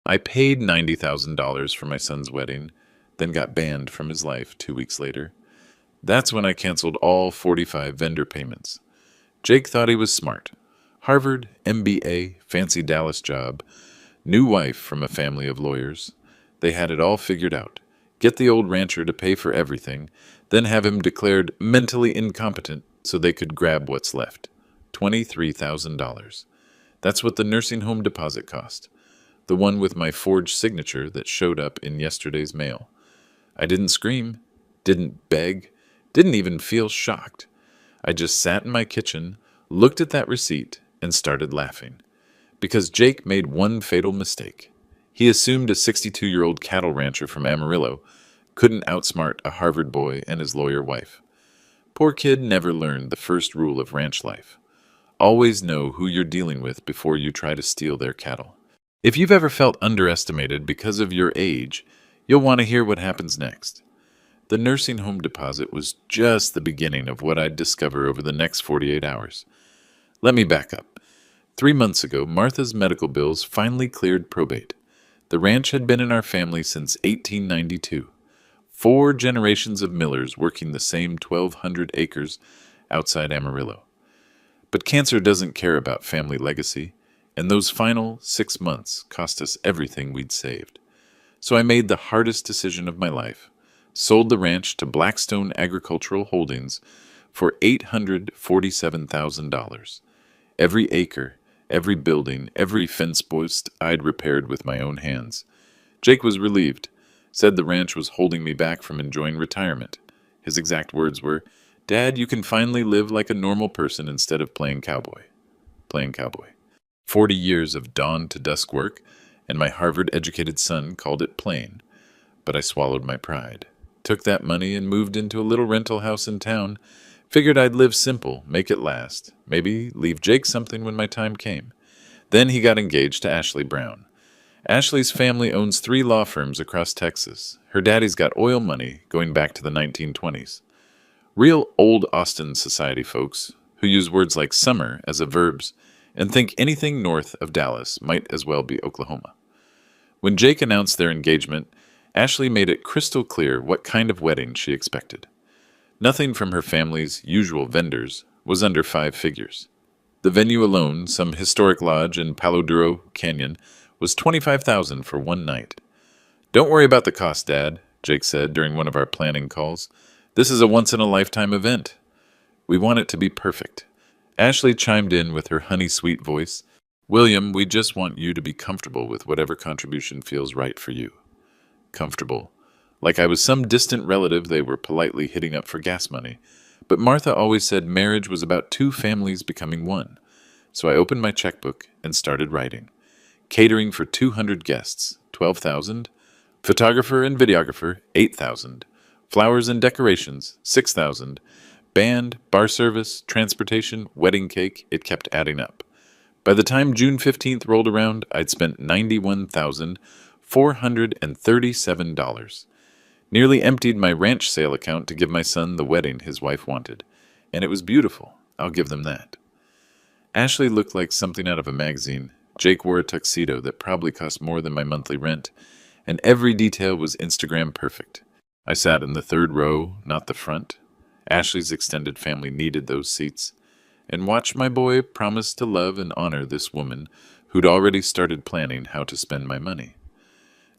I paid $90,000 for my son's wedding, then got banned from his life 2 weeks later. That's when I canceled all 45 vendor payments. Jake thought he was smart. Harvard, MBA, fancy Dallas job, new wife from a family of lawyers. They had it all figured out. Get the old rancher to pay for everything, then have him declared mentally incompetent so they could grab what's left. $23,000. That's what the nursing home deposit cost. The one with my forged signature that showed up in yesterday's mail. I didn't scream, didn't beg, didn't even feel shocked. I just sat in my kitchen, looked at that receipt, and started laughing. Because Jake made one fatal mistake. He assumed a 62-year-old cattle rancher from Amarillo couldn't outsmart a Harvard boy and his lawyer wife. Poor kid never learned the first rule of ranch life. Always know who you're dealing with before you try to steal their cattle. If you've ever felt underestimated because of your age, you'll want to hear what happens next. The nursing home deposit was just the beginning of what I'd discover over the next 48 hours. Let me back up. 3 months ago, Martha's medical bills finally cleared probate. The ranch had been in our family since 1892. 4 generations of millers working the same 1,200 acres outside Amarillo. But cancer doesn't care about family legacy, and those final 6 months cost us everything we'd saved. So I made the hardest decision of my life, sold the ranch to Blackstone Agricultural Holdings for $847,000. Every acre, every building, every fence post I'd repaired with my own hands. Jake was relieved, said the ranch was holding me back from enjoying retirement. His exact words were, "Dad, you can finally live like a normal person instead of playing cowboy." Playing cowboy. 40 years of dawn to dusk work, and my Harvard-educated son called it plain. But I swallowed my pride. Took that money and moved into a little rental house in town. Figured I'd live simple, make it last. Maybe leave Jake something when my time came. Then he got engaged to Ashley Brown. Ashley's family owns 3 law firms across Texas. Her daddy's got oil money going back to the 1920s. Real old Austin society folks who use words like summer as a verbs and think anything north of Dallas might as well be Oklahoma. When Jake announced their engagement, Ashley made it crystal clear what kind of wedding she expected. Nothing from her family's usual vendors was under 5 figures. The venue alone, some historic lodge in Palo Duro Canyon, was $25,000 for one night. "Don't worry about the cost, Dad," Jake said during one of our planning calls. "This is a once-in-a-lifetime event. We want it to be perfect." Ashley chimed in with her honey-sweet voice. "William, we just want you to be comfortable with whatever contribution feels right for you." Comfortable. Like I was some distant relative they were politely hitting up for gas money. But Martha always said marriage was about 2 families becoming one. So I opened my checkbook and started writing. Catering for 200 guests, $12,000. Photographer and videographer, $8,000. Flowers and decorations, $6,000. Band, bar service, transportation, wedding cake, it kept adding up. By the time June 15th rolled around, I'd spent $91,437. Nearly emptied my ranch sale account to give my son the wedding his wife wanted. And it was beautiful, I'll give them that. Ashley looked like something out of a magazine. Jake wore a tuxedo that probably cost more than my monthly rent, and every detail was Instagram perfect. I sat in the 3rd row, not the front. Ashley's extended family needed those seats, and watched my boy promise to love and honor this woman who'd already started planning how to spend my money.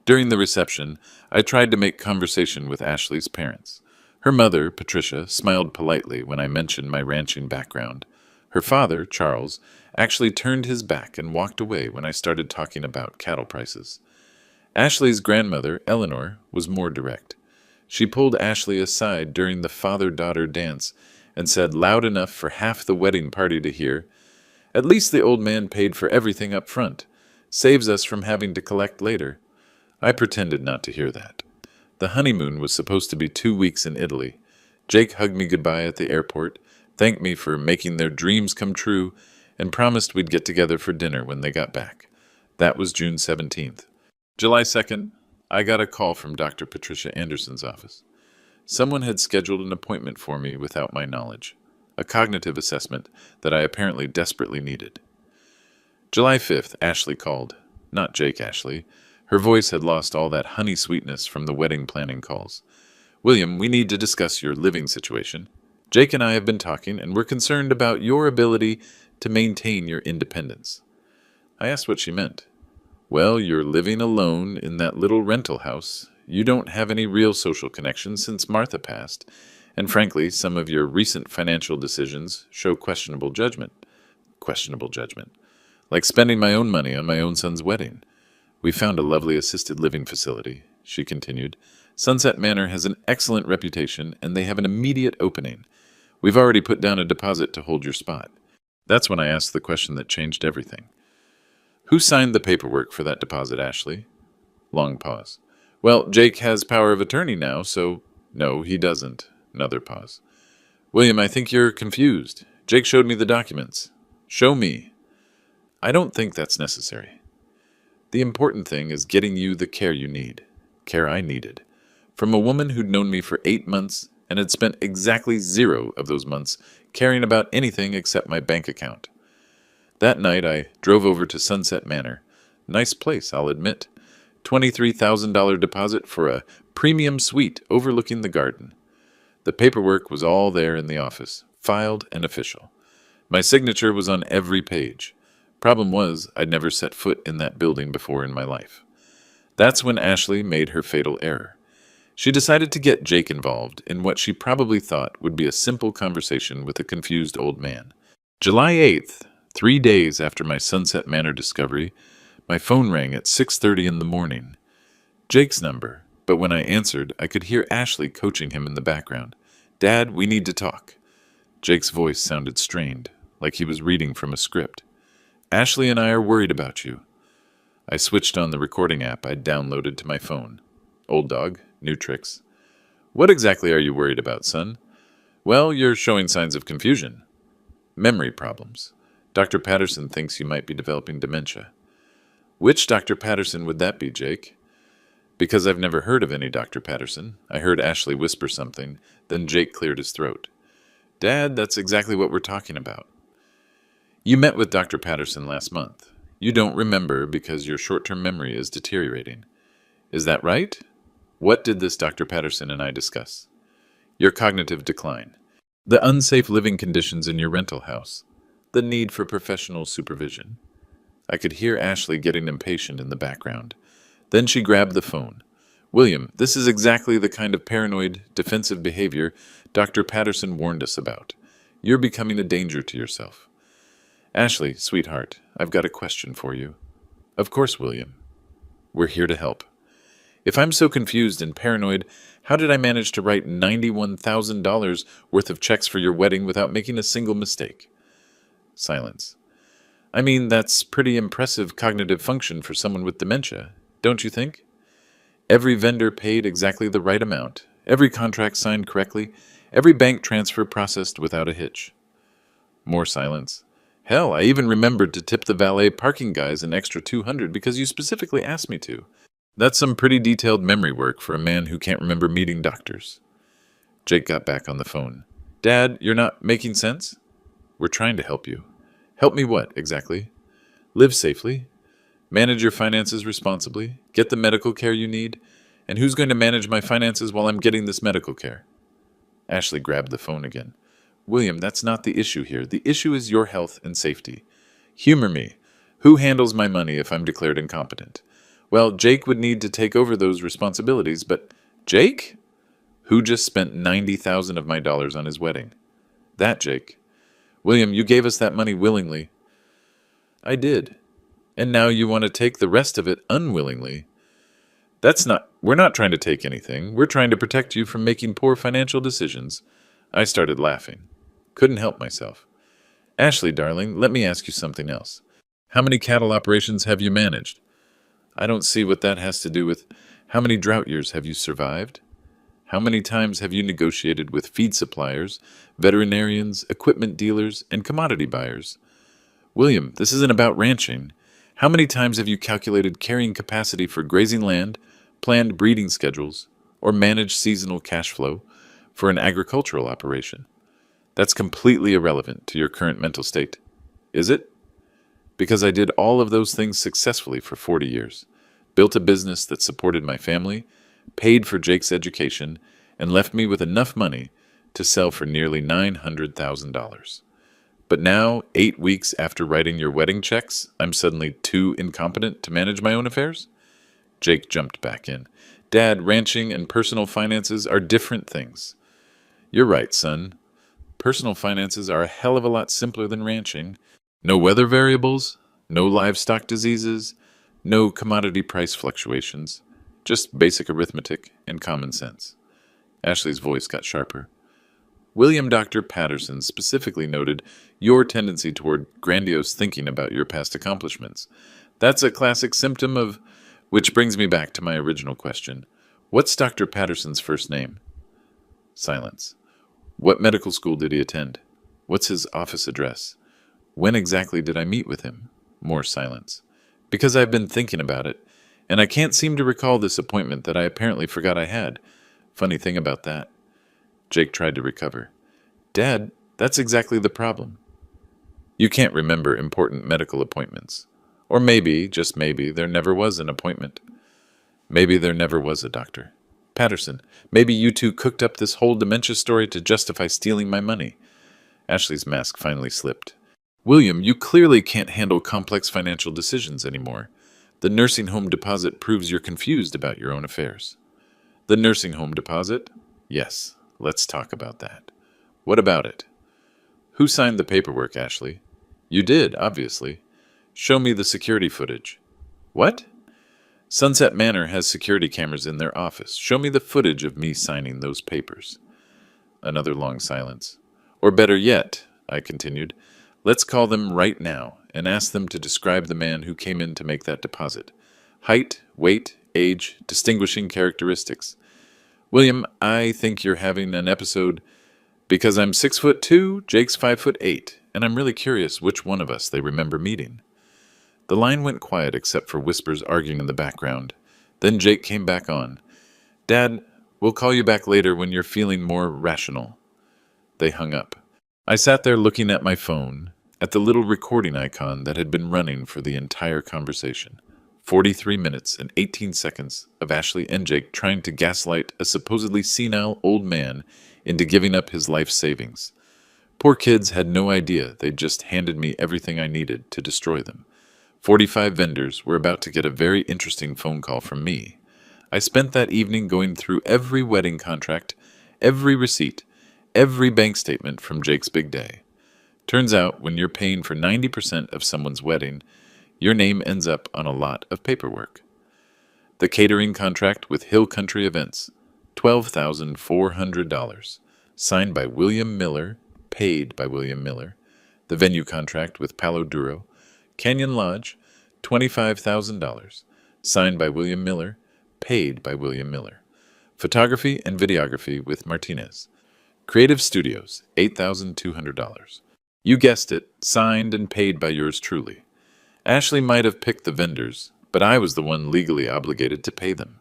During the reception, I tried to make conversation with Ashley's parents. Her mother, Patricia, smiled politely when I mentioned my ranching background. Her father, Charles, actually turned his back and walked away when I started talking about cattle prices. Ashley's grandmother, Eleanor, was more direct. She pulled Ashley aside during the father-daughter dance and said loud enough for half the wedding party to hear, "At least the old man paid for everything up front. Saves us from having to collect later." I pretended not to hear that. The honeymoon was supposed to be 2 weeks in Italy. Jake hugged me goodbye at the airport, thanked me for making their dreams come true, and promised we'd get together for dinner when they got back. That was June 17th. July 2nd, I got a call from Dr. Patricia Anderson's office. Someone had scheduled an appointment for me without my knowledge, a cognitive assessment that I apparently desperately needed. July 5th, Ashley called. Not Jake Ashley. Her voice had lost all that honey sweetness from the wedding planning calls. William, we need to discuss your living situation. Jake and I have been talking, and we're concerned about your ability to maintain your independence. I asked what she meant. Well, you're living alone in that little rental house. You don't have any real social connections since Martha passed, and frankly, some of your recent financial decisions show questionable judgment. Questionable judgment. Like spending my own money on my own son's wedding. We found a lovely assisted living facility, she continued. Sunset Manor has an excellent reputation, and they have an immediate opening. We've already put down a deposit to hold your spot. That's when I asked the question that changed everything. Who signed the paperwork for that deposit, Ashley? Long pause. Well, Jake has power of attorney now, so... No, he doesn't. Another pause. William, I think you're confused. Jake showed me the documents. Show me. I don't think that's necessary. The important thing is getting you the care you need. Care I needed. From a woman who'd known me for 8 months and had spent exactly 0 of those months caring about anything except my bank account. That night I drove over to Sunset Manor. Nice place, I'll admit. $23,000 deposit for a premium suite overlooking the garden. The paperwork was all there in the office, filed and official. My signature was on every page. Problem was, I'd never set foot in that building before in my life. That's when Ashley made her fatal error. She decided to get Jake involved in what she probably thought would be a simple conversation with a confused old man. July 8th, 3 days after my Sunset Manor discovery, my phone rang at 6:30 in the morning. Jake's number, but when I answered, I could hear Ashley coaching him in the background. Dad, we need to talk. Jake's voice sounded strained, like he was reading from a script. Ashley and I are worried about you. I switched on the recording app I'd downloaded to my phone. Old dog, new tricks. What exactly are you worried about, son? Well, you're showing signs of confusion. Memory problems. Dr. Patterson thinks you might be developing dementia. Which Dr. Patterson would that be, Jake? Because I've never heard of any Dr. Patterson. I heard Ashley whisper something, then Jake cleared his throat. Dad, that's exactly what we're talking about. You met with Dr. Patterson last month. You don't remember because your short-term memory is deteriorating. Is that right? What did this Dr. Patterson and I discuss? Your cognitive decline. The unsafe living conditions in your rental house. The need for professional supervision. I could hear Ashley getting impatient in the background. Then she grabbed the phone. William, this is exactly the kind of paranoid, defensive behavior Dr. Patterson warned us about. You're becoming a danger to yourself. Ashley, sweetheart, I've got a question for you. Of course, William. We're here to help. If I'm so confused and paranoid, how did I manage to write $91,000 worth of checks for your wedding without making a single mistake? Silence. I mean, that's pretty impressive cognitive function for someone with dementia, don't you think? Every vendor paid exactly the right amount, every contract signed correctly, every bank transfer processed without a hitch. More silence. Hell, I even remembered to tip the valet parking guys an extra $200 because you specifically asked me to. That's some pretty detailed memory work for a man who can't remember meeting doctors. Jake got back on the phone. Dad, you're not making sense? We're trying to help you. Help me what, exactly? Live safely. Manage your finances responsibly. Get the medical care you need. And who's going to manage my finances while I'm getting this medical care? Ashley grabbed the phone again. William, that's not the issue here. The issue is your health and safety. Humor me. Who handles my money if I'm declared incompetent? Well, Jake would need to take over those responsibilities, but Jake? Who just spent $90,000 of my dollars on his wedding? That Jake. William, you gave us that money willingly. I did. And now you want to take the rest of it unwillingly. We're not trying to take anything. We're trying to protect you from making poor financial decisions. I started laughing. Couldn't help myself. Ashley, darling, let me ask you something else. How many cattle operations have you managed? I don't see what that has to do with how many drought years have you survived? How many times have you negotiated with feed suppliers, veterinarians, equipment dealers, and commodity buyers? William, this isn't about ranching. How many times have you calculated carrying capacity for grazing land, planned breeding schedules, or managed seasonal cash flow for an agricultural operation? That's completely irrelevant to your current mental state. Is it? Because I did all of those things successfully for 40 years. built a business that supported my family, paid for Jake's education, and left me with enough money to sell for nearly $900,000. But now, 8 weeks after writing your wedding checks, I'm suddenly too incompetent to manage my own affairs? Jake jumped back in. Dad, ranching and personal finances are different things. You're right, son. Personal finances are a hell of a lot simpler than ranching. No weather variables, no livestock diseases, no commodity price fluctuations. Just basic arithmetic and common sense. Ashley's voice got sharper. William Dr. Patterson specifically noted your tendency toward grandiose thinking about your past accomplishments. That's a classic symptom of... Which brings me back to my original question. What's Dr. Patterson's first name? Silence. What medical school did he attend? What's his office address? When exactly did I meet with him? More silence. Because I've been thinking about it, and I can't seem to recall this appointment that I apparently forgot I had. Funny thing about that. Jake tried to recover. Dad, that's exactly the problem. You can't remember important medical appointments. Or maybe, just maybe, there never was an appointment. Maybe there never was a doctor. Patterson, maybe you two cooked up this whole dementia story to justify stealing my money. Ashley's mask finally slipped. William, you clearly can't handle complex financial decisions anymore. The nursing home deposit proves you're confused about your own affairs. The nursing home deposit? Yes, let's talk about that. What about it? Who signed the paperwork, Ashley? You did, obviously. Show me the security footage. What? Sunset Manor has security cameras in their office. Show me the footage of me signing those papers. Another long silence. Or better yet, I continued, let's call them right now and ask them to describe the man who came in to make that deposit. Height, weight, age, distinguishing characteristics. William, I think you're having an episode because I'm 6'2", Jake's 5'8", and I'm really curious which one of us they remember meeting. The line went quiet except for whispers arguing in the background. Then Jake came back on. Dad, we'll call you back later when you're feeling more rational. They hung up. I sat there looking at my phone, at the little recording icon that had been running for the entire conversation. 43 minutes and 18 seconds of Ashley and Jake trying to gaslight a supposedly senile old man into giving up his life savings. Poor kids had no idea they'd just handed me everything I needed to destroy them. 45 vendors were about to get a very interesting phone call from me. I spent that evening going through every wedding contract, every receipt, every bank statement from Jake's big day. Turns out, when you're paying for 90% of someone's wedding, your name ends up on a lot of paperwork. The catering contract with Hill Country Events, $12,400, signed by William Miller, paid by William Miller. The venue contract with Palo Duro, Canyon Lodge, $25,000, signed by William Miller, paid by William Miller. Photography and videography with Martinez. Creative Studios, $8,200. You guessed it, signed and paid by yours truly. Ashley might have picked the vendors, but I was the one legally obligated to pay them.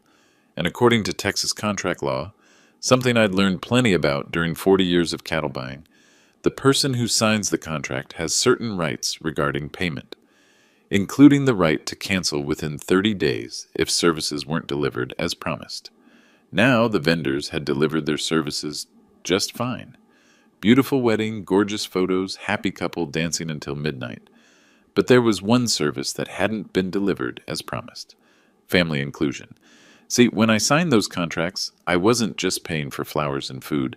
And according to Texas contract law, something I'd learned plenty about during 40 years of cattle buying, the person who signs the contract has certain rights regarding payment, including the right to cancel within 30 days if services weren't delivered as promised. Now the vendors had delivered their services just fine. Beautiful wedding, gorgeous photos, happy couple dancing until midnight. But there was one service that hadn't been delivered as promised. Family inclusion. See, when I signed those contracts, I wasn't just paying for flowers and food.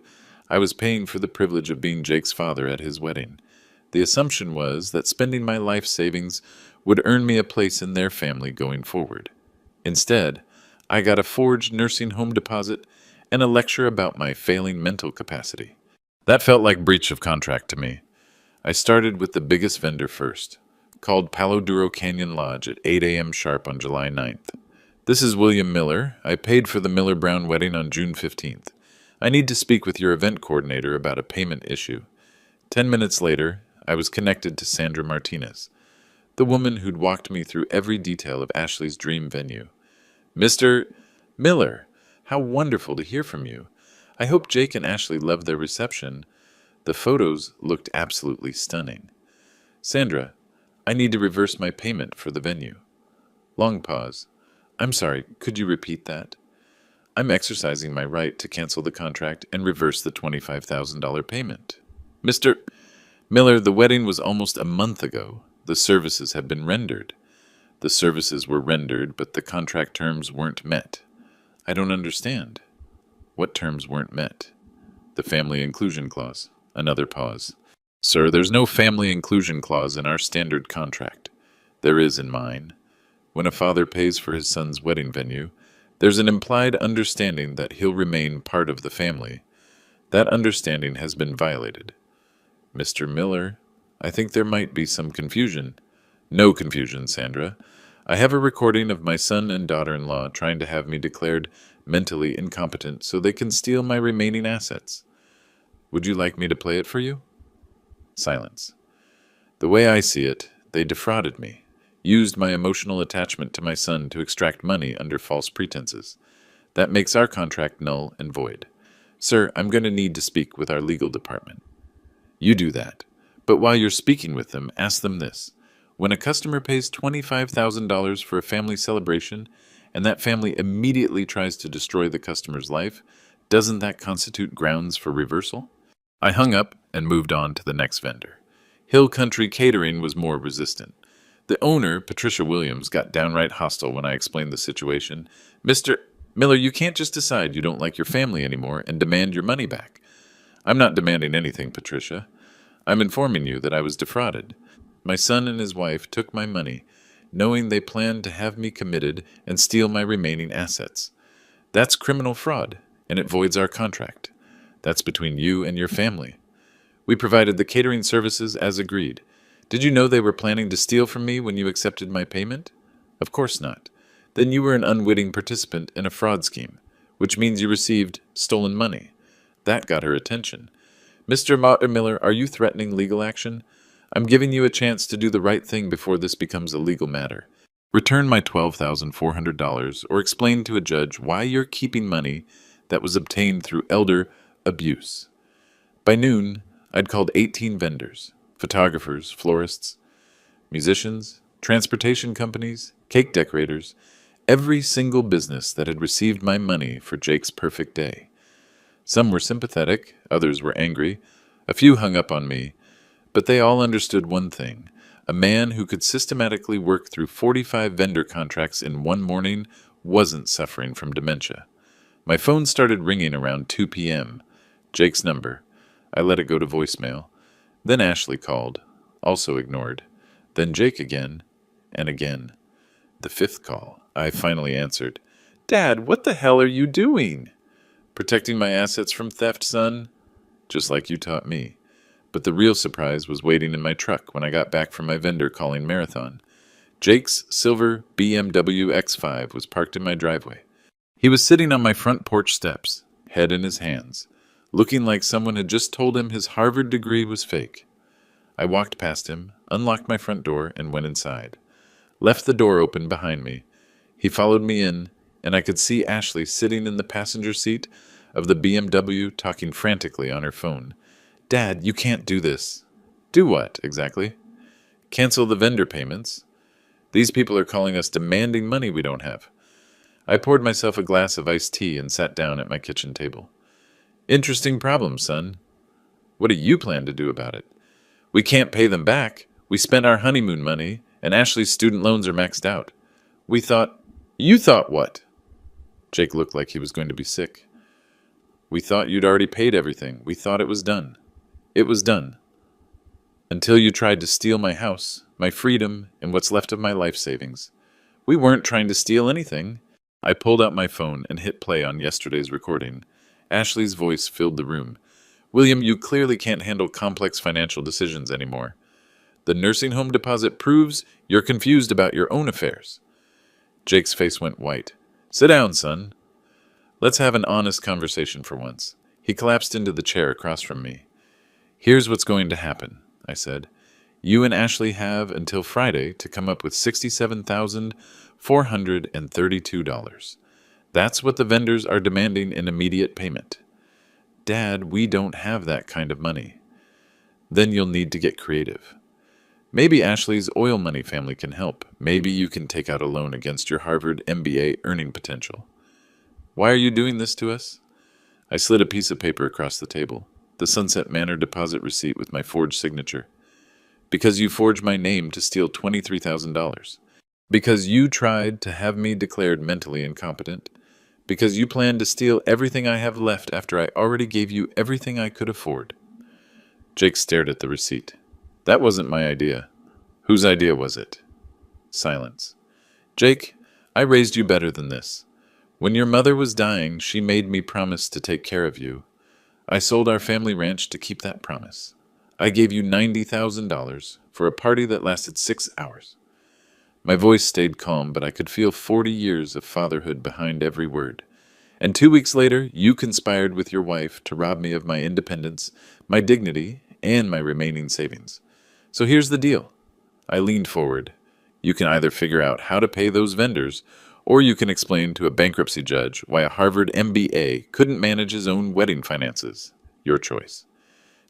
I was paying for the privilege of being Jake's father at his wedding. The assumption was that spending my life savings would earn me a place in their family going forward. Instead, I got a forged nursing home deposit and a lecture about my failing mental capacity. That felt like breach of contract to me. I started with the biggest vendor first, called Palo Duro Canyon Lodge at 8 a.m. sharp on July 9th. This is William Miller. I paid for the Miller-Brown wedding on June 15th. I need to speak with your event coordinator about a payment issue. 10 minutes later, I was connected to Sandra Martinez, the woman who'd walked me through every detail of Ashley's dream venue. Mr. Miller, how wonderful to hear from you. I hope Jake and Ashley loved their reception. The photos looked absolutely stunning. Sandra, I need to reverse my payment for the venue. Long pause. I'm sorry, could you repeat that? I'm exercising my right to cancel the contract and reverse the $25,000 payment. Mr. Miller, the wedding was almost a month ago. The services have been rendered. The services were rendered, but the contract terms weren't met. I don't understand. What terms weren't met? The family inclusion clause. Another pause. Sir, there's no family inclusion clause in our standard contract. There is in mine. When a father pays for his son's wedding venue, there's an implied understanding that he'll remain part of the family. That understanding has been violated. Mr. Miller, I think there might be some confusion. No confusion, Sandra. I have a recording of my son and daughter-in-law trying to have me declared mentally incompetent so they can steal my remaining assets. Would you like me to play it for you? Silence. The way I see it, they defrauded me, used my emotional attachment to my son to extract money under false pretenses. That makes our contract null and void. Sir, I'm going to need to speak with our legal department. You do that. But while you're speaking with them, ask them this. When a customer pays $25,000 for a family celebration, and that family immediately tries to destroy the customer's life, doesn't that constitute grounds for reversal? I hung up and moved on to the next vendor. Hill Country Catering was more resistant. The owner, Patricia Williams, got downright hostile when I explained the situation. Mr. Miller, you can't just decide you don't like your family anymore and demand your money back. I'm not demanding anything, Patricia. I'm informing you that I was defrauded. My son and his wife took my money, knowing they planned to have me committed and steal my remaining assets. That's criminal fraud, and it voids our contract. That's between you and your family. We provided the catering services as agreed. Did you know they were planning to steal from me when you accepted my payment? Of course not. Then you were an unwitting participant in a fraud scheme, which means you received stolen money. That got her attention. Mr. Miller, are you threatening legal action? I'm giving you a chance to do the right thing before this becomes a legal matter. Return my $12,400 or explain to a judge why you're keeping money that was obtained through elder abuse. By noon, I'd called 18 vendors, photographers, florists, musicians, transportation companies, cake decorators, every single business that had received my money for Jake's perfect day. Some were sympathetic, others were angry, a few hung up on me, but they all understood one thing. A man who could systematically work through 45 vendor contracts in one morning wasn't suffering from dementia. My phone started ringing around 2 p.m. Jake's number. I let it go to voicemail. Then Ashley called, also ignored. Then Jake again, and again. The fifth call, I finally answered. Dad, what the hell are you doing? Protecting my assets from theft, son? Just like you taught me. But the real surprise was waiting in my truck when I got back from my vendor calling Marathon. Jake's silver BMW X5 was parked in my driveway. He was sitting on my front porch steps, head in his hands, looking like someone had just told him his Harvard degree was fake. I walked past him, unlocked my front door, and went inside. Left the door open behind me. He followed me in, and I could see Ashley sitting in the passenger seat of the BMW talking frantically on her phone. Dad, you can't do this. Do what, exactly? Cancel the vendor payments. These people are calling us demanding money we don't have. I poured myself a glass of iced tea and sat down at my kitchen table. Interesting problem, son. What do you plan to do about it? We can't pay them back. We spent our honeymoon money, and Ashley's student loans are maxed out. We thought... You thought what? Jake looked like he was going to be sick. We thought you'd already paid everything. We thought it was done. It was done. Until you tried to steal my house, my freedom, and what's left of my life savings. We weren't trying to steal anything. I pulled out my phone and hit play on yesterday's recording. Ashley's voice filled the room. William, you clearly can't handle complex financial decisions anymore. The nursing home deposit proves you're confused about your own affairs. Jake's face went white. Sit down, son. Let's have an honest conversation for once. He collapsed into the chair across from me. Here's what's going to happen, I said. You and Ashley have until Friday to come up with $67,432. That's what the vendors are demanding in immediate payment. Dad, we don't have that kind of money. Then you'll need to get creative. Maybe Ashley's oil money family can help. Maybe you can take out a loan against your Harvard MBA earning potential. Why are you doing this to us? I slid a piece of paper across the table, the Sunset Manor deposit receipt with my forged signature. Because you forged my name to steal $23,000. Because you tried to have me declared mentally incompetent. Because you planned to steal everything I have left after I already gave you everything I could afford. Jake stared at the receipt. That wasn't my idea. Whose idea was it? Silence. Jake, I raised you better than this. When your mother was dying, she made me promise to take care of you. I sold our family ranch to keep that promise. I gave you $90,000 for a party that lasted 6 hours. My voice stayed calm, but I could feel 40 years of fatherhood behind every word. And 2 weeks later, you conspired with your wife to rob me of my independence, my dignity, and my remaining savings. So here's the deal. I leaned forward. You can either figure out how to pay those vendors, or you can explain to a bankruptcy judge why a Harvard MBA couldn't manage his own wedding finances. Your choice.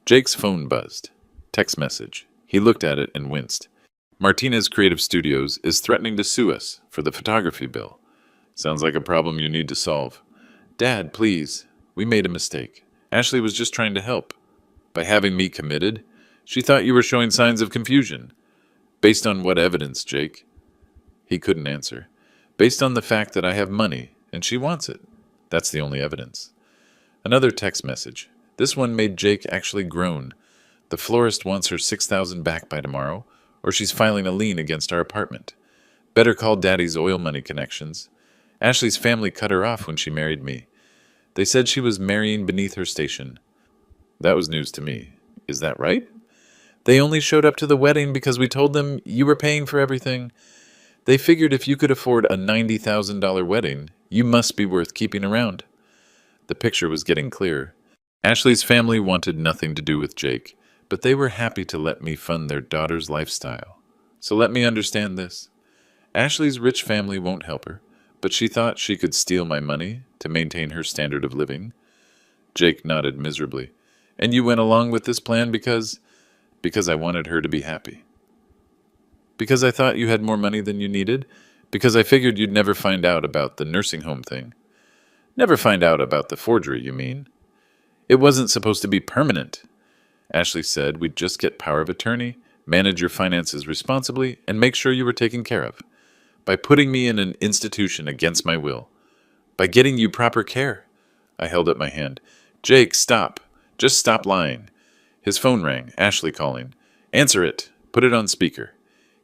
Jake's phone buzzed. Text message. He looked at it and winced. Martinez Creative Studios is threatening to sue us for the photography bill. Sounds like a problem you need to solve. Dad, please. We made a mistake. Ashley was just trying to help. By having me committed, she thought you were showing signs of confusion. Based on what evidence, Jake? He couldn't answer. Based on the fact that I have money, and she wants it. That's the only evidence. Another text message. This one made Jake actually groan. The florist wants her $6,000 back by tomorrow, or she's filing a lien against our apartment. Better call Daddy's oil money connections. Ashley's family cut her off when she married me. They said she was marrying beneath her station. That was news to me. Is that right? They only showed up to the wedding because we told them you were paying for everything. They figured if you could afford a $90,000 wedding, you must be worth keeping around. The picture was getting clearer. Ashley's family wanted nothing to do with Jake, but they were happy to let me fund their daughter's lifestyle. So let me understand this. Ashley's rich family won't help her, but she thought she could steal my money to maintain her standard of living. Jake nodded miserably. And you went along with this plan because I wanted her to be happy. Because I thought you had more money than you needed? Because I figured you'd never find out about the nursing home thing. Never find out about the forgery, you mean? It wasn't supposed to be permanent. Ashley said we'd just get power of attorney, manage your finances responsibly, and make sure you were taken care of. By putting me in an institution against my will. By getting you proper care. I held up my hand. Jake, stop. Just stop lying. His phone rang, Ashley calling. Answer it. Put it on speaker.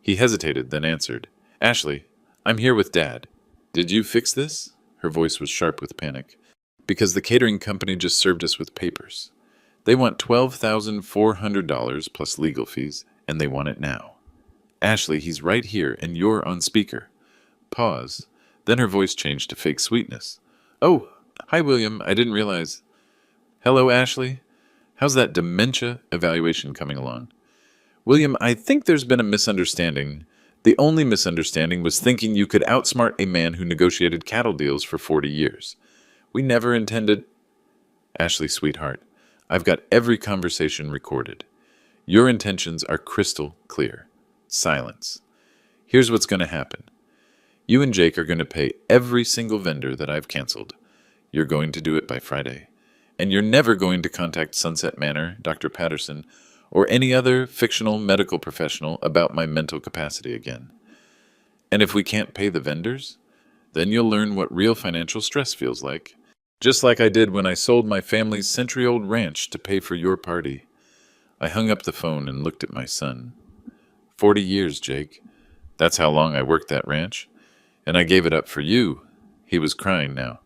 He hesitated, then answered. Ashley, I'm here with Dad. Did you fix this? Her voice was sharp with panic. Because the catering company just served us with papers. They want $12,400 plus legal fees, and they want it now. Ashley, he's right here, and you're on speaker. Pause. Then her voice changed to fake sweetness. Oh, hi, William. I didn't realize. Hello, Ashley. How's that dementia evaluation coming along? William, I think there's been a misunderstanding. The only misunderstanding was thinking you could outsmart a man who negotiated cattle deals for 40 years. We never intended... Ashley, sweetheart, I've got every conversation recorded. Your intentions are crystal clear. Silence. Here's what's going to happen. You and Jake are going to pay every single vendor that I've canceled. You're going to do it by Friday. And you're never going to contact Sunset Manor, Dr. Patterson, or any other fictional medical professional about my mental capacity again. And if we can't pay the vendors, then you'll learn what real financial stress feels like. Just like I did when I sold my family's century-old ranch to pay for your party. I hung up the phone and looked at my son. 40 years, Jake. That's how long I worked that ranch. And I gave it up for you. He was crying now.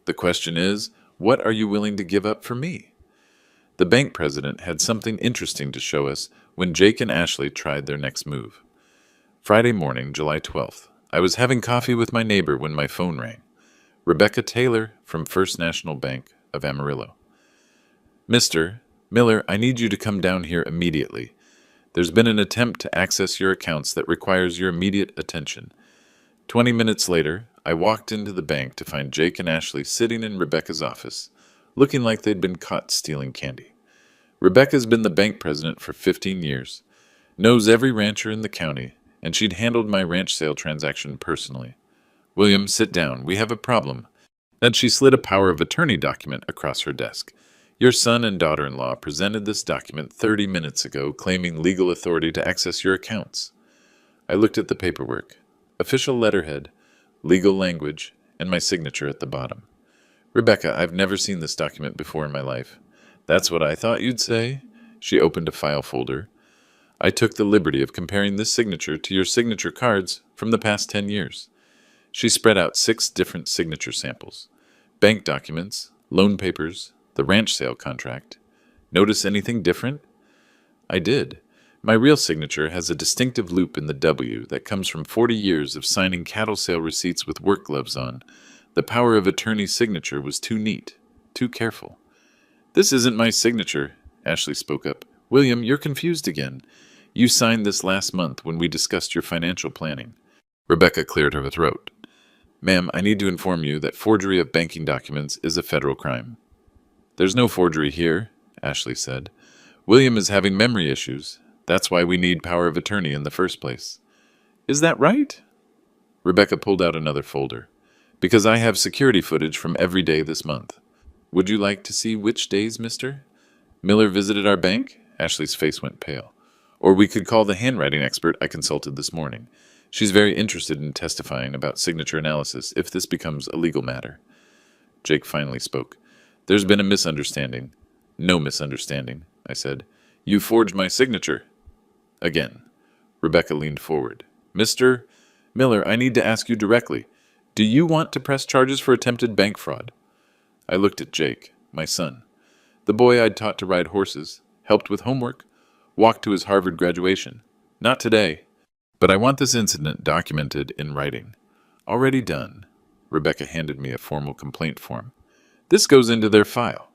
The question is, what are you willing to give up for me? The bank president had something interesting to show us when Jake and Ashley tried their next move. Friday morning, July 12th, I was having coffee with my neighbor when my phone rang. Rebecca Taylor from First National Bank of Amarillo. Mr. Miller, I need you to come down here immediately. There's been an attempt to access your accounts that requires your immediate attention. 20 minutes later, I walked into the bank to find Jake and Ashley sitting in Rebecca's office, looking like they'd been caught stealing candy. Rebecca's been the bank president for 15 years. Knows every rancher in the county, and she'd handled my ranch sale transaction personally. William, sit down. We have a problem. Then she slid a power of attorney document across her desk. Your son and daughter-in-law presented this document 30 minutes ago, claiming legal authority to access your accounts. I looked at the paperwork. Official letterhead, legal language, and my signature at the bottom. Rebecca, I've never seen this document before in my life. That's what I thought you'd say. She opened a file folder. I took the liberty of comparing this signature to your signature cards from the past 10 years. She spread out 6 different signature samples. Bank documents, loan papers, the ranch sale contract. Notice anything different? I did. My real signature has a distinctive loop in the W that comes from 40 years of signing cattle sale receipts with work gloves on. The power of attorney's signature was too neat, too careful. This isn't my signature, Ashley spoke up. William, you're confused again. You signed this last month when we discussed your financial planning. Rebecca cleared her throat. Ma'am, I need to inform you that forgery of banking documents is a federal crime. There's no forgery here, Ashley said. William is having memory issues. That's why we need power of attorney in the first place. Is that right? Rebecca pulled out another folder. Because I have security footage from every day this month. Would you like to see which days, mister? Miller visited our bank? Ashley's face went pale. Or we could call the handwriting expert I consulted this morning. She's very interested in testifying about signature analysis if this becomes a legal matter. Jake finally spoke. There's been a misunderstanding. No misunderstanding, I said. You forged my signature. Again. Rebecca leaned forward. Mr. Miller, I need to ask you directly. Do you want to press charges for attempted bank fraud? I looked at Jake, my son. The boy I'd taught to ride horses, helped with homework, walked to his Harvard graduation. Not today. But I want this incident documented in writing. Already done. Rebecca handed me a formal complaint form. This goes into their file.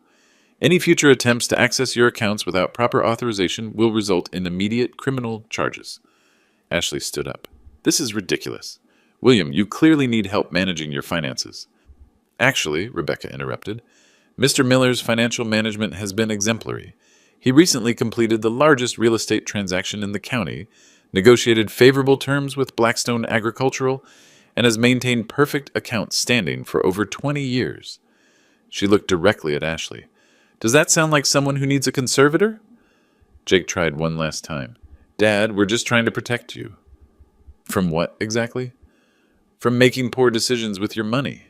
Any future attempts to access your accounts without proper authorization will result in immediate criminal charges. Ashley stood up. This is ridiculous. William, you clearly need help managing your finances. Actually, Rebecca interrupted, Mr. Miller's financial management has been exemplary. He recently completed the largest real estate transaction in the county, negotiated favorable terms with Blackstone Agricultural, and has maintained perfect account standing for over 20 years. She looked directly at Ashley. Does that sound like someone who needs a conservator? Jake tried one last time. Dad, we're just trying to protect you. From what, exactly? From making poor decisions with your money.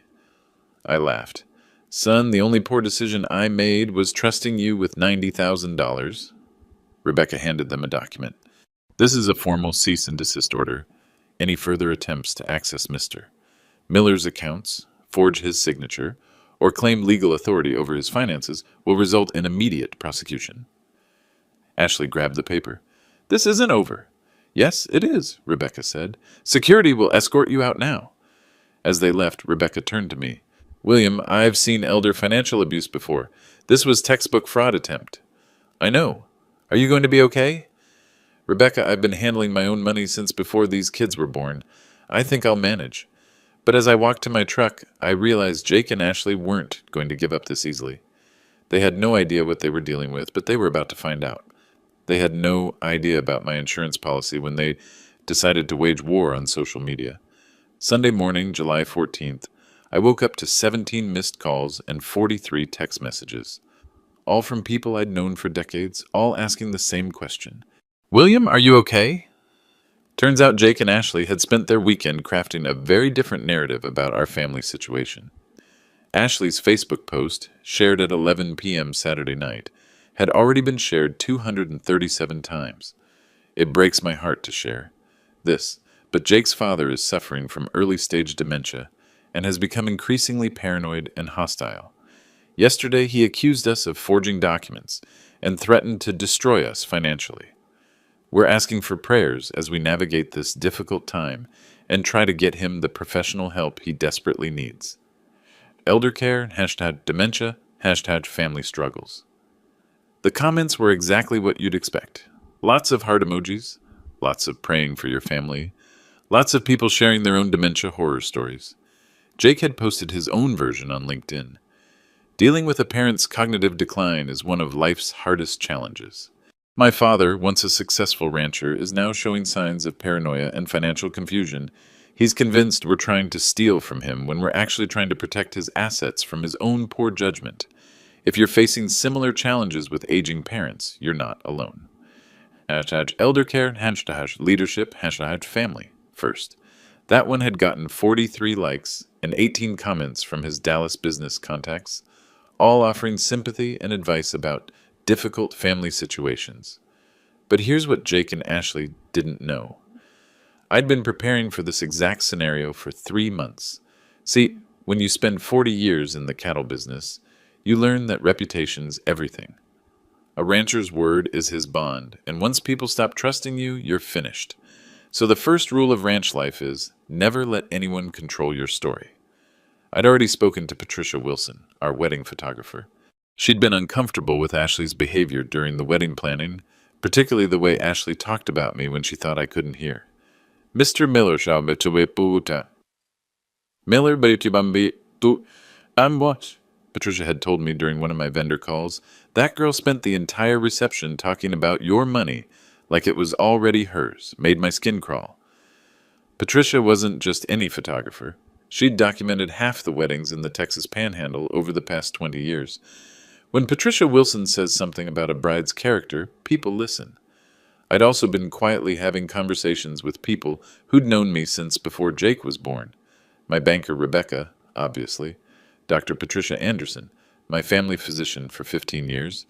I laughed. Son, the only poor decision I made was trusting you with $90,000. Rebecca handed them a document. This is a formal cease and desist order. Any further attempts to access Mr. Miller's accounts, forge his signature, or claim legal authority over his finances will result in immediate prosecution. Ashley grabbed the paper. This isn't over. Yes, it is, Rebecca said. Security will escort you out now. As they left, Rebecca turned to me. William, I've seen elder financial abuse before. This was textbook fraud attempt. I know. Are you going to be okay? Rebecca, I've been handling my own money since before these kids were born. I think I'll manage. But as I walked to my truck, I realized Jake and Ashley weren't going to give up this easily. They had no idea what they were dealing with, but they were about to find out. They had no idea about my insurance policy when they decided to wage war on social media. Sunday morning, July 14th, I woke up to 17 missed calls and 43 text messages. All from people I'd known for decades, all asking the same question. William, are you okay? Turns out Jake and Ashley had spent their weekend crafting a very different narrative about our family situation. Ashley's Facebook post, shared at 11 p.m. Saturday night, had already been shared 237 times. It breaks my heart to share this, but Jake's father is suffering from early-stage dementia and has become increasingly paranoid and hostile. Yesterday, he accused us of forging documents and threatened to destroy us financially. We're asking for prayers as we navigate this difficult time and try to get him the professional help he desperately needs. Eldercare, #dementia, #family struggles. The comments were exactly what you'd expect. Lots of heart emojis, lots of praying for your family, lots of people sharing their own dementia horror stories. Jake had posted his own version on LinkedIn. Dealing with a parent's cognitive decline is one of life's hardest challenges. My father, once a successful rancher, is now showing signs of paranoia and financial confusion. He's convinced we're trying to steal from him when we're actually trying to protect his assets from his own poor judgment. If you're facing similar challenges with aging parents, you're not alone. Hashtag elder care, hashtag leadership, hashtag family. First. That one had gotten 43 likes and 18 comments from his Dallas business contacts, all offering sympathy and advice about difficult family situations. But here's what Jake and Ashley didn't know. I'd been preparing for this exact scenario for 3 months. See, when you spend 40 years in the cattle business, you learn that reputation's everything. A rancher's word is his bond, and once people stop trusting you, you're finished. So the first rule of ranch life is never let anyone control your story. I'd already spoken to Patricia Wilson, our wedding photographer. She'd been uncomfortable with Ashley's behavior during the wedding planning, particularly the way Ashley talked about me when she thought I couldn't hear. Mr. Miller shall be to puta. Miller bambi tu ambosh. Patricia had told me during one of my vendor calls, that girl spent the entire reception talking about your money like it was already hers, made my skin crawl. Patricia wasn't just any photographer. She'd documented half the weddings in the Texas Panhandle over the past 20 years. When Patricia Wilson says something about a bride's character, people listen. I'd also been quietly having conversations with people who'd known me since before Jake was born. My banker Rebecca, obviously. Dr. Patricia Anderson, my family physician for 15 years.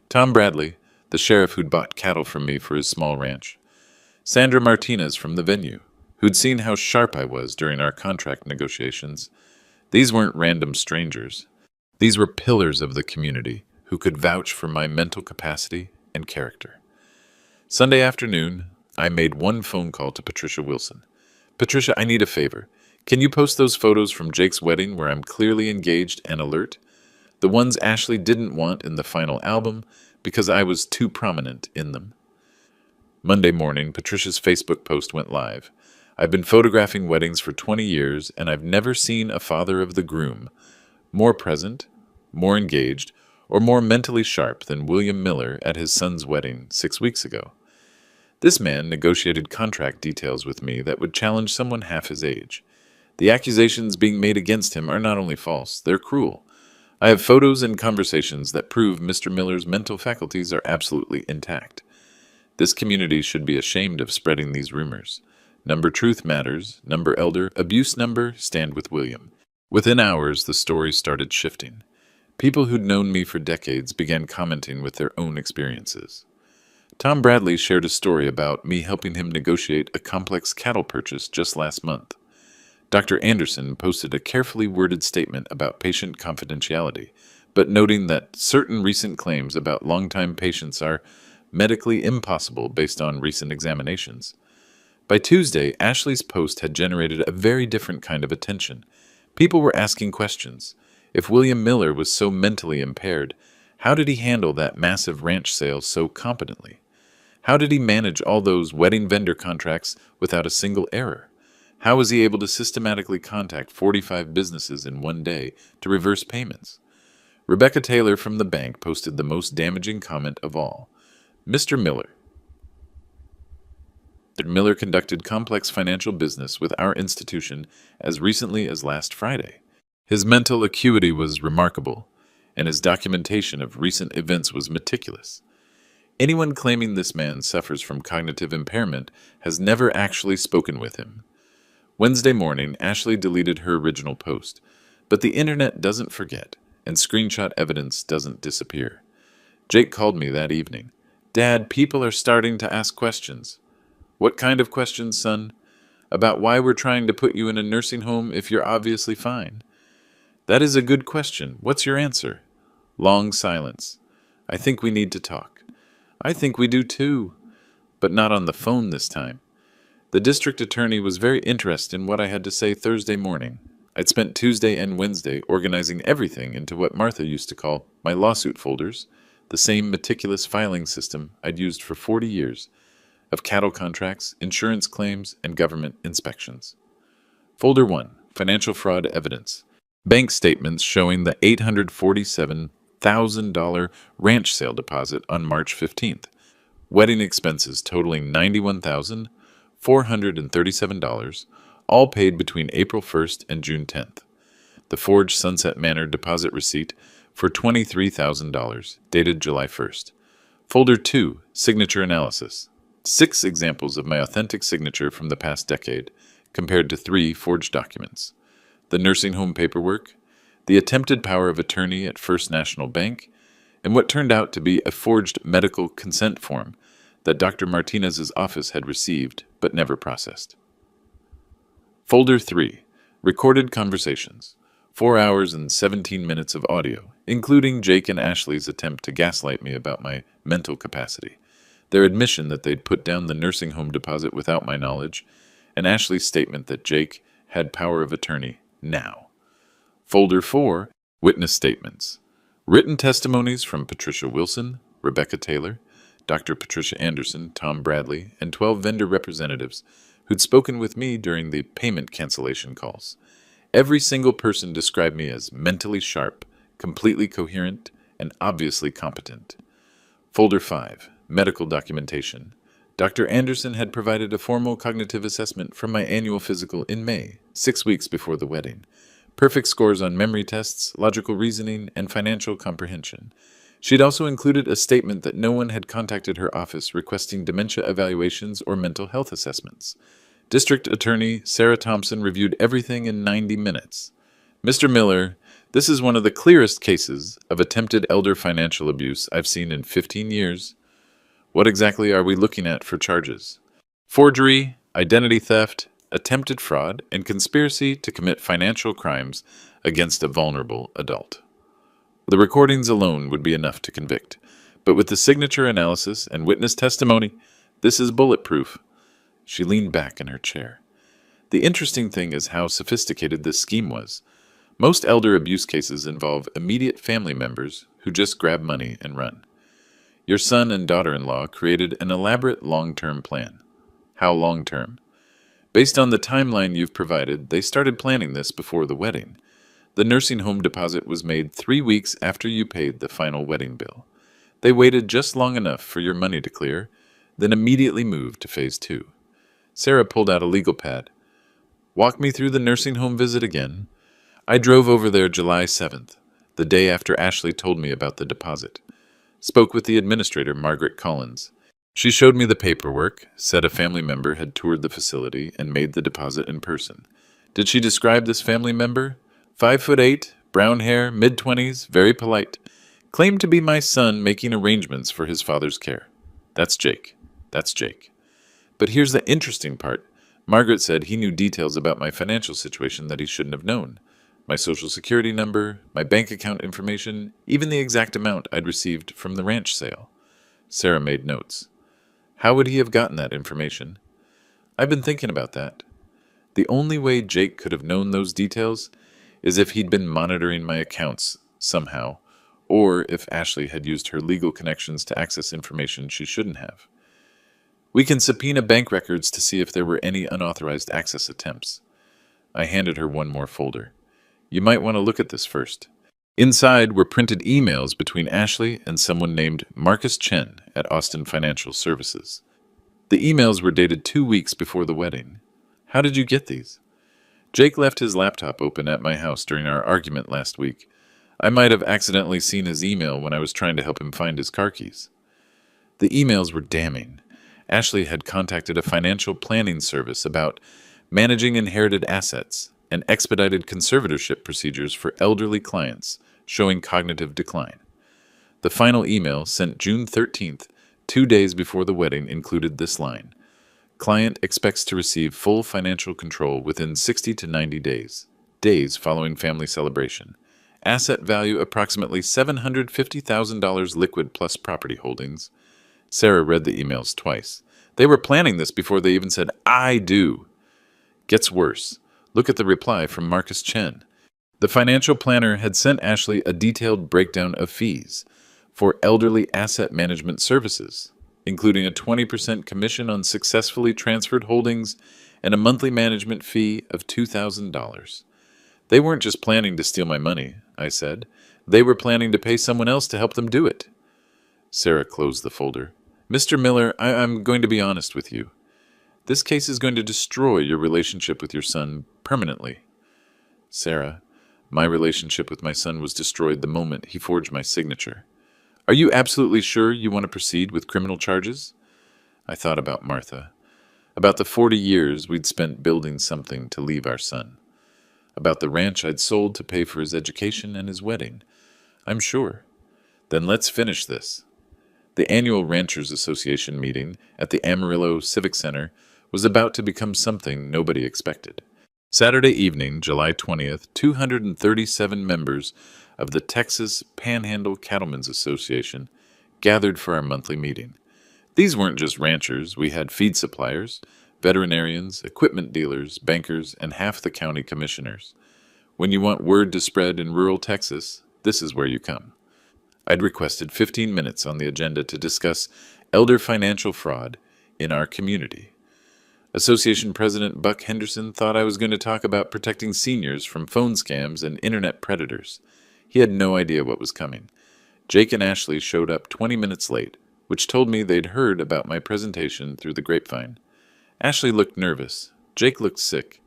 Tom Bradley, the sheriff who'd bought cattle from me for his small ranch. Sandra Martinez from the venue, who'd seen how sharp I was during our contract negotiations. These weren't random strangers. These were pillars of the community who could vouch for my mental capacity and character. Sunday afternoon, I made one phone call to Patricia Wilson. Patricia, I need a favor. Can you post those photos from Jake's wedding where I'm clearly engaged and alert? The ones Ashley didn't want in the final album because I was too prominent in them. Monday morning, Patricia's Facebook post went live. I've been photographing weddings for 20 years, and I've never seen a father of the groom more present, more engaged, or more mentally sharp than William Miller at his son's wedding 6 weeks ago. This man negotiated contract details with me that would challenge someone half his age. The accusations being made against him are not only false, they're cruel. I have photos and conversations that prove Mr. Miller's mental faculties are absolutely intact. This community should be ashamed of spreading these rumors. Number truth matters, number elder, abuse number, stand with William. Within hours, the story started shifting. People who'd known me for decades began commenting with their own experiences. Tom Bradley shared a story about me helping him negotiate a complex cattle purchase just last month. Dr. Anderson posted a carefully worded statement about patient confidentiality, but noting that certain recent claims about longtime patients are medically impossible based on recent examinations. By Tuesday, Ashley's post had generated a very different kind of attention. People were asking questions. If William Miller was so mentally impaired, how did he handle that massive ranch sale so competently? How did he manage all those wedding vendor contracts without a single error? How was he able to systematically contact 45 businesses in one day to reverse payments? Rebecca Taylor from the bank posted the most damaging comment of all. Mr. Miller conducted complex financial business with our institution as recently as last Friday. His mental acuity was remarkable, and his documentation of recent events was meticulous. Anyone claiming this man suffers from cognitive impairment has never actually spoken with him. Wednesday morning, Ashley deleted her original post, but the internet doesn't forget, and screenshot evidence doesn't disappear. Jake called me that evening. Dad, people are starting to ask questions. What kind of questions, son? About why we're trying to put you in a nursing home if you're obviously fine. That is a good question. What's your answer? Long silence. I think we need to talk. I think we do too, but not on the phone this time. The district attorney was very interested in what I had to say Thursday morning. I'd spent Tuesday and Wednesday organizing everything into what Martha used to call my lawsuit folders, the same meticulous filing system I'd used for 40 years, of cattle contracts, insurance claims, and government inspections. Folder 1, Financial Fraud Evidence. Bank statements showing the $847,000 ranch sale deposit on March 15th. wedding expenses totaling $91,437, all paid between April 1st and June 10th. The forged Sunset Manor deposit receipt for $23,000, dated July 1st. Folder 2, Signature Analysis. 6 examples of my authentic signature from the past decade, compared to 3 forged documents. The nursing home paperwork, the attempted power of attorney at First National Bank, and what turned out to be a forged medical consent form that Dr. Martinez's office had received but never processed. Folder 3, Recorded Conversations. 4 hours and 17 minutes of audio, including Jake and Ashley's attempt to gaslight me about my mental capacity, their admission that they'd put down the nursing home deposit without my knowledge, and Ashley's statement that Jake had power of attorney now. Folder 4, Witness Statements. Written testimonies from Patricia Wilson, Rebecca Taylor, Dr. Patricia Anderson, Tom Bradley, and 12 vendor representatives who'd spoken with me during the payment cancellation calls. Every single person described me as mentally sharp, completely coherent, and obviously competent. Folder 5, Medical Documentation. Dr. Anderson had provided a formal cognitive assessment from my annual physical in May, 6 weeks before the wedding. Perfect scores on memory tests, logical reasoning, and financial comprehension. She'd also included a statement that no one had contacted her office requesting dementia evaluations or mental health assessments. District Attorney Sarah Thompson reviewed everything in 90 minutes. Mr. Miller, this is one of the clearest cases of attempted elder financial abuse I've seen in 15 years. What exactly are we looking at for charges? Forgery, identity theft, attempted fraud, and conspiracy to commit financial crimes against a vulnerable adult. The recordings alone would be enough to convict, but with the signature analysis and witness testimony, this is bulletproof. She leaned back in her chair. The interesting thing is how sophisticated this scheme was. Most elder abuse cases involve immediate family members who just grab money and run. Your son and daughter-in-law created an elaborate long-term plan. How long-term? Based on the timeline you've provided, they started planning this before the wedding. The nursing home deposit was made 3 weeks after you paid the final wedding bill. They waited just long enough for your money to clear, then immediately moved to phase 2. Sarah pulled out a legal pad. Walk me through the nursing home visit again. I drove over there July 7th, the day after Ashley told me about the deposit. Spoke with the administrator, Margaret Collins. She showed me the paperwork, said a family member had toured the facility and made the deposit in person. Did she describe this family member? 5'8", brown hair, mid-20s, very polite. Claimed to be my son making arrangements for his father's care. That's Jake. But here's the interesting part. Margaret said he knew details about my financial situation that he shouldn't have known. My social security number, my bank account information, even the exact amount I'd received from the ranch sale. Sarah made notes. How would he have gotten that information? I've been thinking about that. The only way Jake could have known those details is if he'd been monitoring my accounts somehow, or if Ashley had used her legal connections to access information she shouldn't have. We can subpoena bank records to see if there were any unauthorized access attempts. I handed her one more folder. You might want to look at this first. Inside were printed emails between Ashley and someone named Marcus Chen at Austin Financial Services. The emails were dated 2 weeks before the wedding. How did you get these? Jake left his laptop open at my house during our argument last week. I might have accidentally seen his email when I was trying to help him find his car keys. The emails were damning. Ashley had contacted a financial planning service about managing inherited assets and expedited conservatorship procedures for elderly clients showing cognitive decline. The final email, sent June 13th, 2 days before the wedding, included this line. Client expects to receive full financial control within 60 to 90 days following family celebration. Asset value approximately $750,000 liquid plus property holdings. Sarah read the emails twice. They were planning this before they even said, I do. Gets worse. Look at the reply from Marcus Chen. The financial planner had sent Ashley a detailed breakdown of fees for elderly asset management services, including a 20% commission on successfully transferred holdings and a monthly management fee of $2,000. They weren't just planning to steal my money, I said. They were planning to pay someone else to help them do it. Sarah closed the folder. Mr. Miller, I'm going to be honest with you. This case is going to destroy your relationship with your son permanently. Sarah, my relationship with my son was destroyed the moment he forged my signature. Are you absolutely sure you want to proceed with criminal charges? I thought about Martha, about the 40 years we'd spent building something to leave our son, about the ranch I'd sold to pay for his education and his wedding. I'm sure. Then let's finish this. The annual Ranchers Association meeting at the Amarillo Civic Center was about to become something nobody expected. Saturday evening, July 20th, 237 members of the Texas Panhandle Cattlemen's Association gathered for our monthly meeting. These weren't just ranchers. We had feed suppliers, veterinarians, equipment dealers, bankers, and half the county commissioners. When you want word to spread in rural Texas, this is where you come. I'd requested 15 minutes on the agenda to discuss elder financial fraud in our community. Association President Buck Henderson thought I was going to talk about protecting seniors from phone scams and internet predators. He had no idea what was coming. Jake and Ashley showed up 20 minutes late, which told me they'd heard about my presentation through the grapevine. Ashley looked nervous. Jake looked sick.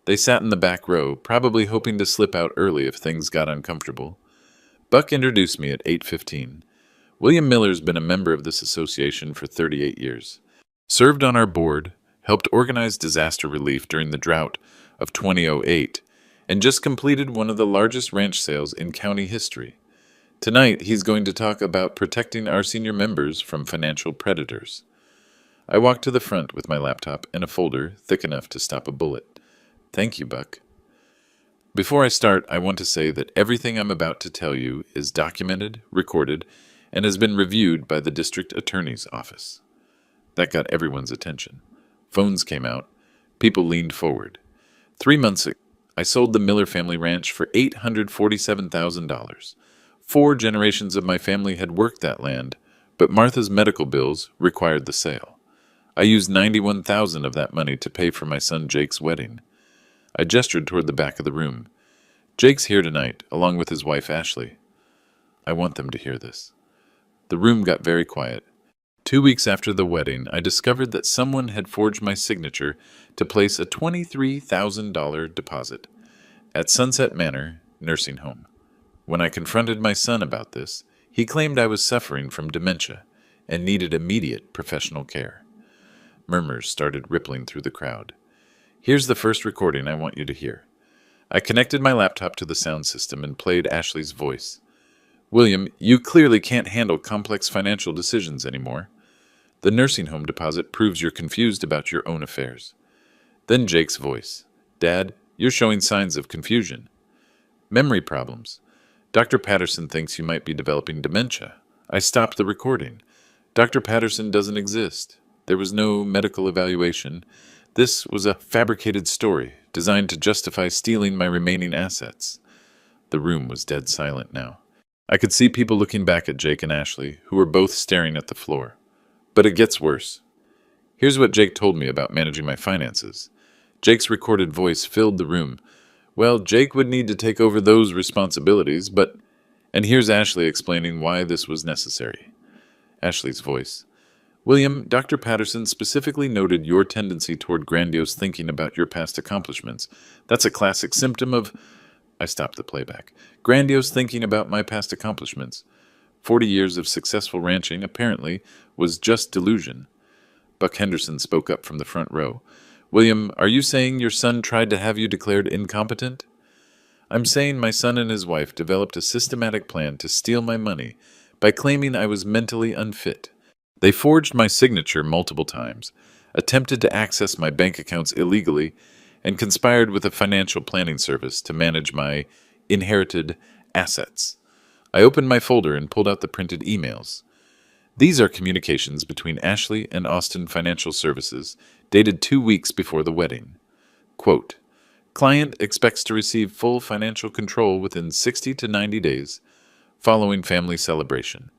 They sat in the back row, probably hoping to slip out early if things got uncomfortable. Buck introduced me at 8:15. William Miller's been a member of this association for 38 years. Served on our board, helped organize disaster relief during the drought of 2008, and just completed one of the largest ranch sales in county history. Tonight, he's going to talk about protecting our senior members from financial predators. I walked to the front with my laptop and a folder thick enough to stop a bullet. Thank you, Buck. Before I start, I want to say that everything I'm about to tell you is documented, recorded, and has been reviewed by the district attorney's office. That got everyone's attention. Phones came out. People leaned forward. 3 months ago, I sold the Miller family ranch for $847,000. 4 generations of my family had worked that land, but Martha's medical bills required the sale. I used $91,000 of that money to pay for my son Jake's wedding. I gestured toward the back of the room. Jake's here tonight, along with his wife Ashley. I want them to hear this. The room got very quiet. 2 weeks after the wedding, I discovered that someone had forged my signature to place a $23,000 deposit at Sunset Manor Nursing Home. When I confronted my son about this, he claimed I was suffering from dementia and needed immediate professional care. Murmurs started rippling through the crowd. Here's the first recording I want you to hear. I connected my laptop to the sound system and played Ashley's voice. William, you clearly can't handle complex financial decisions anymore. The nursing home deposit proves you're confused about your own affairs. Then Jake's voice. Dad, you're showing signs of confusion. Memory problems. Dr. Patterson thinks you might be developing dementia. I stopped the recording. Dr. Patterson doesn't exist. There was no medical evaluation. This was a fabricated story designed to justify stealing my remaining assets. The room was dead silent now. I could see people looking back at Jake and Ashley, who were both staring at the floor. But it gets worse. Here's what Jake told me about managing my finances. Jake's recorded voice filled the room. Well, Jake would need to take over those responsibilities, but... And here's Ashley explaining why this was necessary. Ashley's voice. William, Dr. Patterson specifically noted your tendency toward grandiose thinking about your past accomplishments. That's a classic symptom of... I stopped the playback. Grandiose thinking about my past accomplishments. 40 years of successful ranching, apparently, was just delusion. Buck Henderson spoke up from the front row. William, are you saying your son tried to have you declared incompetent? I'm saying my son and his wife developed a systematic plan to steal my money by claiming I was mentally unfit. They forged my signature multiple times, attempted to access my bank accounts illegally, and conspired with a financial planning service to manage my inherited assets. I opened my folder and pulled out the printed emails. These are communications between Ashley and Austin Financial Services, dated 2 weeks before the wedding. Quote, Client expects to receive full financial control within 60 to 90 days following family celebration.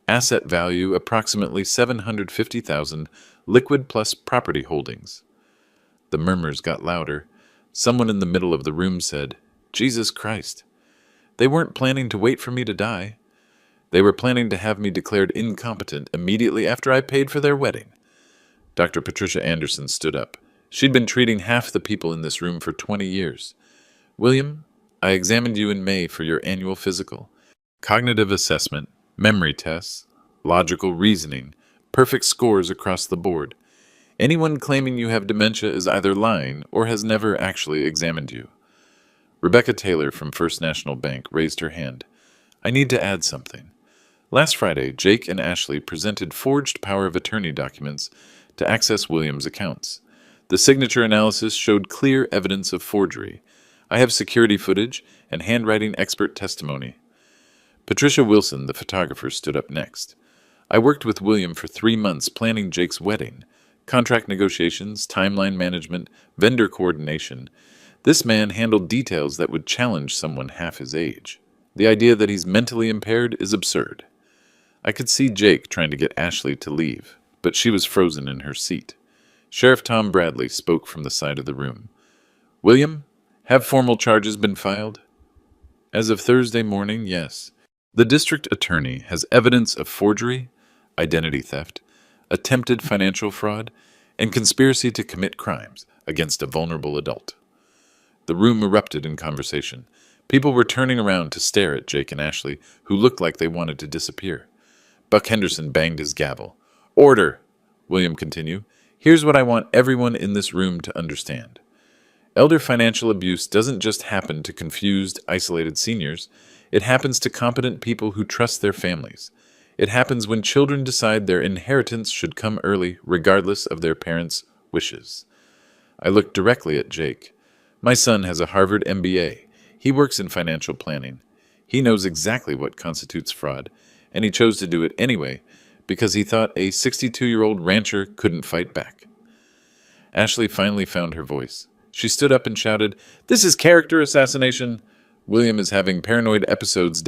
Asset value approximately $750,000, liquid plus property holdings. The murmurs got louder. Someone in the middle of the room said, Jesus Christ. They weren't planning to wait for me to die. They were planning to have me declared incompetent immediately after I paid for their wedding. Dr. Patricia Anderson stood up. She'd been treating half the people in this room for 20 years. William, I examined you in May for your annual physical. Cognitive assessment, memory tests, logical reasoning, perfect scores across the board. Anyone claiming you have dementia is either lying or has never actually examined you. Rebecca Taylor from First National Bank raised her hand. I need to add something. Last Friday, Jake and Ashley presented forged power of attorney documents to access William's accounts. The signature analysis showed clear evidence of forgery. I have security footage and handwriting expert testimony. Patricia Wilson, the photographer, stood up next. I worked with William for 3 months planning Jake's wedding. Contract negotiations, timeline management, vendor coordination. This man handled details that would challenge someone half his age. The idea that he's mentally impaired is absurd. I could see Jake trying to get Ashley to leave, but she was frozen in her seat. Sheriff Tom Bradley spoke from the side of the room. William, have formal charges been filed? As of Thursday morning, yes. The district attorney has evidence of forgery, identity theft, attempted financial fraud, and conspiracy to commit crimes against a vulnerable adult. The room erupted in conversation. People were turning around to stare at Jake and Ashley, who looked like they wanted to disappear. Buck Henderson banged his gavel. Order, William continued. Here's what I want everyone in this room to understand. Elder financial abuse doesn't just happen to confused, isolated seniors. It happens to competent people who trust their families. It happens when children decide their inheritance should come early, regardless of their parents' wishes. I looked directly at Jake. My son has a Harvard MBA. He works in financial planning. He knows exactly what constitutes fraud, and he chose to do it anyway because he thought a 62-year-old rancher couldn't fight back. Ashley finally found her voice. She stood up and shouted, This is character assassination. William is having paranoid episodes, ..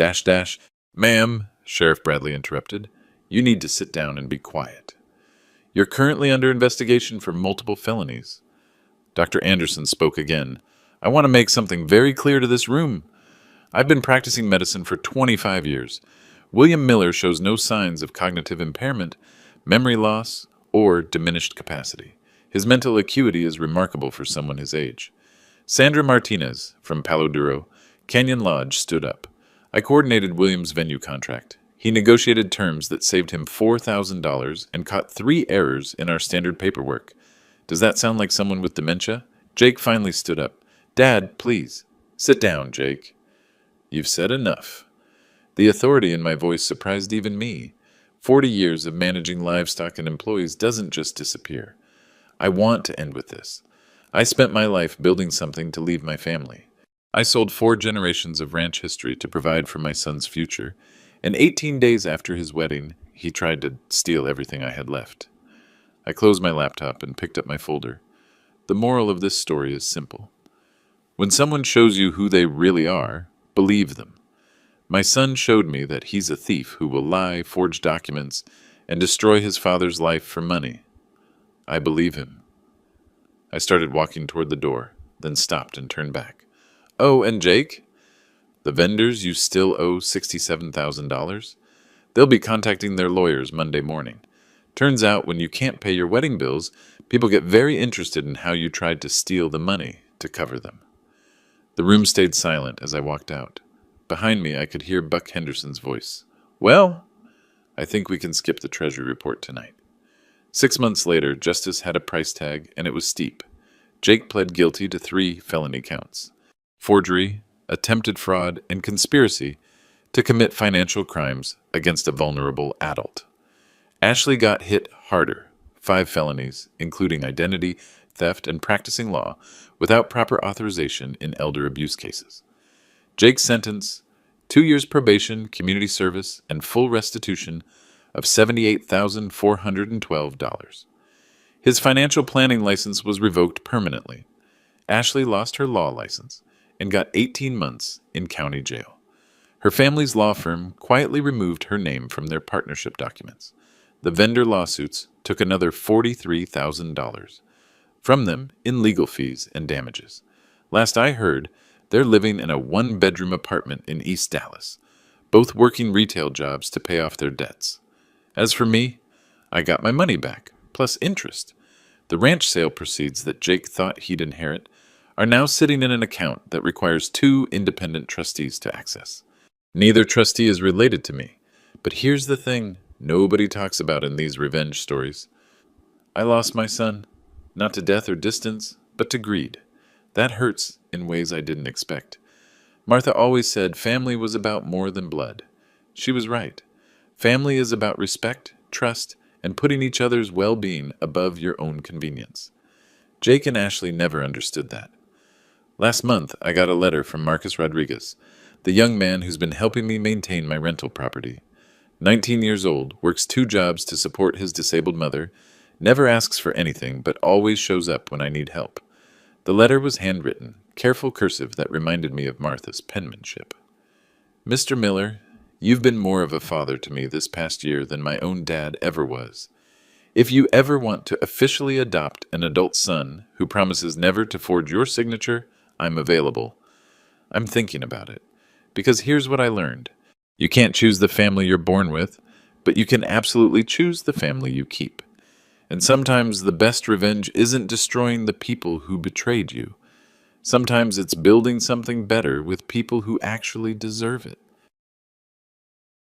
Ma'am, Sheriff Bradley interrupted, you need to sit down and be quiet. You're currently under investigation for multiple felonies. Dr. Anderson spoke again. I want to make something very clear to this room. I've been practicing medicine for 25 years. William Miller shows no signs of cognitive impairment, memory loss, or diminished capacity. His mental acuity is remarkable for someone his age. Sandra Martinez, from Palo Duro, Canyon Lodge, stood up. I coordinated William's venue contract. He negotiated terms that saved him $4,000 and caught 3 errors in our standard paperwork. Does that sound like someone with dementia? Jake finally stood up. Dad, please. Sit down, Jake. You've said enough. The authority in my voice surprised even me. 40 years of managing livestock and employees doesn't just disappear. I want to end with this. I spent my life building something to leave my family. I sold 4 generations of ranch history to provide for my son's future, and 18 days after his wedding, he tried to steal everything I had left. I closed my laptop and picked up my folder. The moral of this story is simple. When someone shows you who they really are, believe them. My son showed me that he's a thief who will lie, forge documents, and destroy his father's life for money. I believe him. I started walking toward the door, then stopped and turned back. Oh, and Jake? The vendors you still owe $67,000? They'll be contacting their lawyers Monday morning. Turns out when you can't pay your wedding bills, people get very interested in how you tried to steal the money to cover them. The room stayed silent as I walked out. Behind me, I could hear Buck Henderson's voice. Well, I think we can skip the Treasury report tonight. 6 months later, justice had a price tag, and it was steep. Jake pled guilty to 3 felony counts: forgery, attempted fraud, and conspiracy to commit financial crimes against a vulnerable adult. Ashley got hit harder, 5 felonies, including identity, theft, and practicing law without proper authorization in elder abuse cases. Jake's sentence, 2 years probation, community service, and full restitution of $78,412. His financial planning license was revoked permanently. Ashley lost her law license and got 18 months in county jail. Her family's law firm quietly removed her name from their partnership documents. The vendor lawsuits took another $43,000 from them in legal fees and damages. Last I heard, they're living in a 1-bedroom apartment in East Dallas. both working retail jobs to pay off their debts. As for me, I got my money back, plus interest. The ranch sale proceeds that Jake thought he'd inherit are now sitting in an account that requires two independent trustees to access. Neither trustee is related to me, but here's the thing nobody talks about in these revenge stories. I lost my son, not to death or distance, but to greed. That hurts in ways I didn't expect. Martha always said family was about more than blood. She was right. Family is about respect, trust, and putting each other's well-being above your own convenience. Jake and Ashley never understood that. Last month, I got a letter from Marcus Rodriguez, the young man who's been helping me maintain my rental property. 19 years old, works 2 jobs to support his disabled mother, never asks for anything but always shows up when I need help. The letter was handwritten, careful cursive that reminded me of Martha's penmanship. Mr. Miller, you've been more of a father to me this past year than my own dad ever was. If you ever want to officially adopt an adult son who promises never to forge your signature, I'm available. I'm thinking about it. Because here's what I learned. You can't choose the family you're born with, but you can absolutely choose the family you keep. And sometimes the best revenge isn't destroying the people who betrayed you. Sometimes it's building something better with people who actually deserve it.